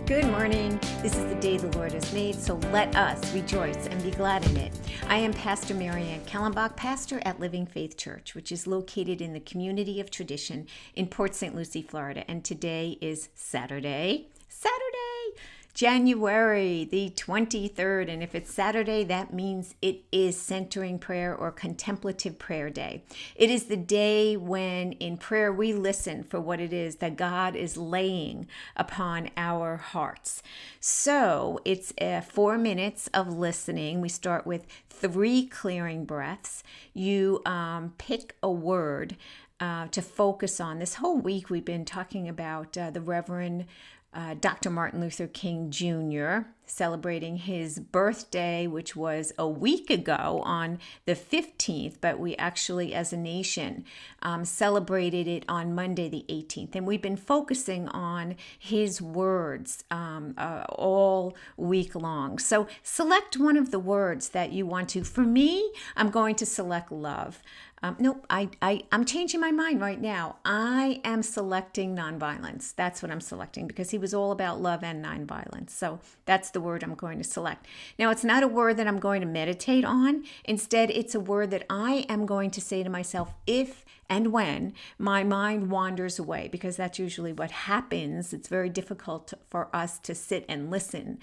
Good morning. This is the day the Lord has made, so let us rejoice and be glad in it. I am Pastor Marianne Kellenbach, pastor at Living Faith Church, which is located in the community of tradition in Port St. Lucie, Florida. And today is Saturday, January the 23rd. And if it's Saturday, that means it is Centering Prayer or Contemplative Prayer Day. It is the day when in prayer we listen for what it is that God is laying upon our hearts. So it's 4 minutes of listening. We start with 3 clearing breaths. You pick a word to focus on. This whole week we've been talking about the Reverend Dr. Martin Luther King Jr. celebrating his birthday, which was a week ago on the 15th, but we actually as a nation celebrated it on Monday the 18th. And we've been focusing on his words all week long. So select one of the words that you want to. For me, I'm going to select love. I'm changing my mind right now. I am selecting nonviolence. That's what I'm selecting because he was all about love and nonviolence. So that's the word I'm going to select. Now, it's not a word that I'm going to meditate on. Instead, it's a word that I am going to say to myself if and when my mind wanders away, because that's usually what happens. It's very difficult for us to sit and listen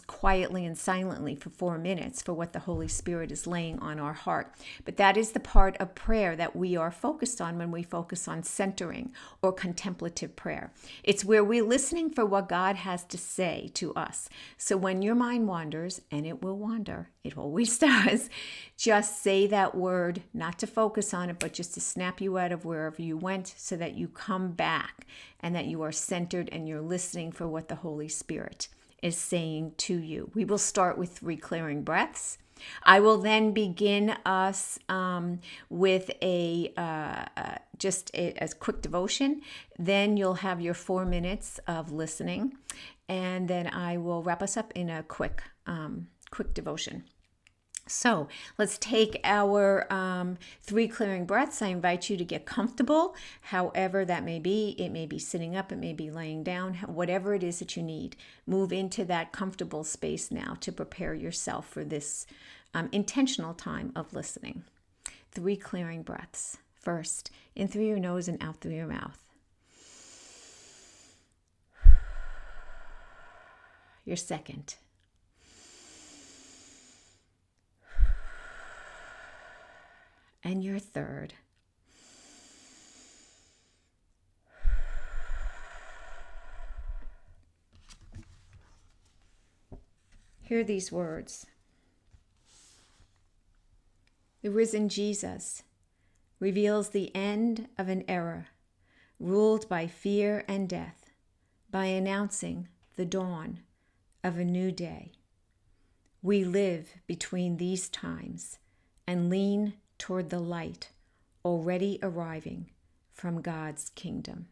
quietly and silently for 4 minutes for what the Holy Spirit is laying on our heart. But that is the part of prayer that we are focused on when we focus on centering or contemplative prayer. It's where we're listening for what God has to say to us. So when your mind wanders, and it will wander, it always does, just say that word, not to focus on it, but just to snap you out of wherever you went so that you come back and that you are centered and you're listening for what the Holy Spirit is saying to you. We will start with 3 clearing breaths. I will then begin us with a quick devotion. Then you'll have your 4 minutes of listening, and then I will wrap us up in a quick devotion. So let's take our 3 clearing breaths. I invite you to get comfortable, however that may be. It may be sitting up, it may be laying down, whatever it is that you need. Move into that comfortable space now to prepare yourself for this intentional time of listening. 3 clearing breaths. First, in through your nose and out through your mouth. Your second. And your third. Hear these words. The risen Jesus reveals the end of an era ruled by fear and death by announcing the dawn of a new day. We live between these times and lean toward the light already arriving from God's kingdom.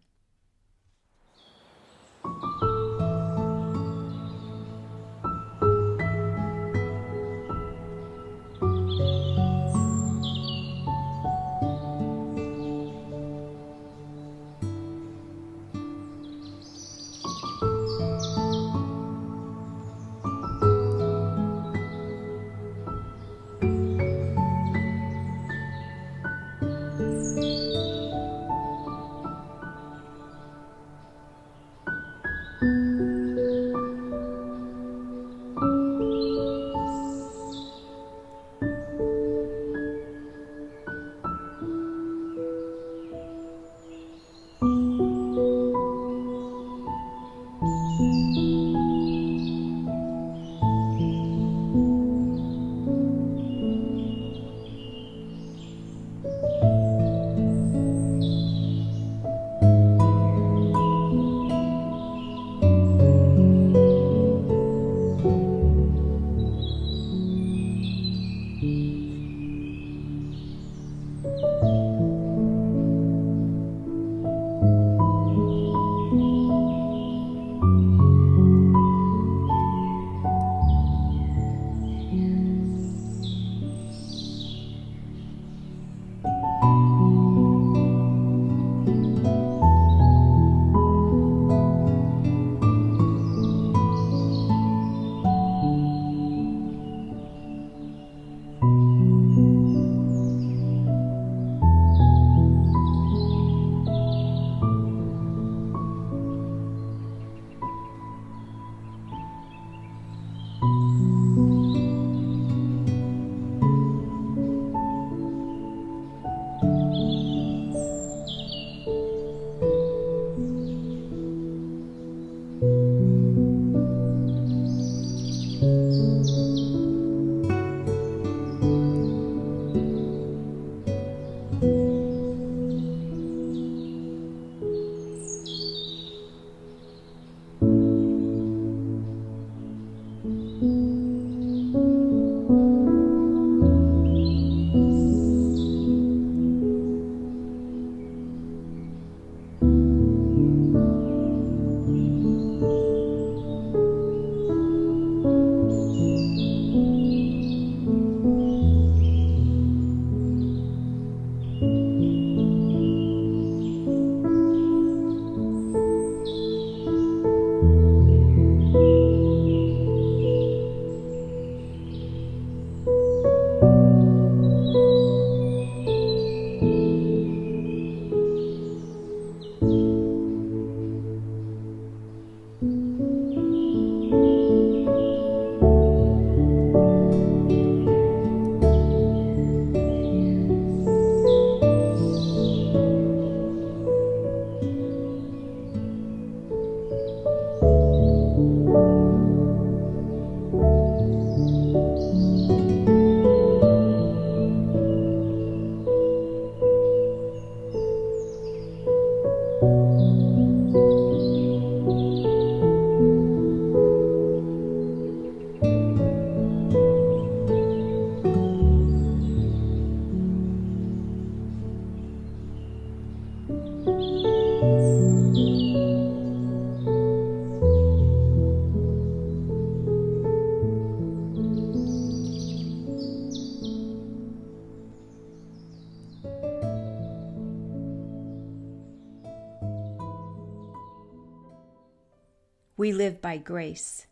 we live by grace,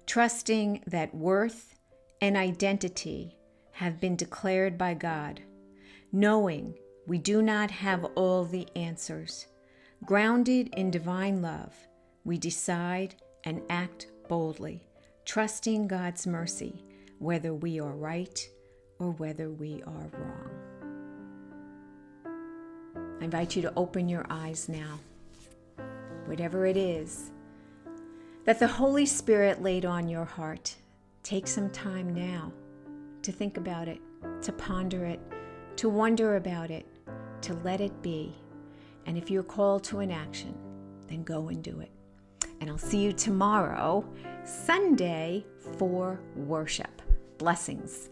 trusting that worth and identity have been declared by God, knowing we do not have all the answers. Grounded in divine love, we decide and act boldly, trusting God's mercy, whether we are right or whether we are wrong. I invite you to open your eyes now. Whatever it is that the Holy Spirit laid on your heart, take some time now to think about it, to ponder it, to wonder about it, to let it be. And if you're called to an action, then go and do it. And I'll see you tomorrow, Sunday, for worship. Blessings.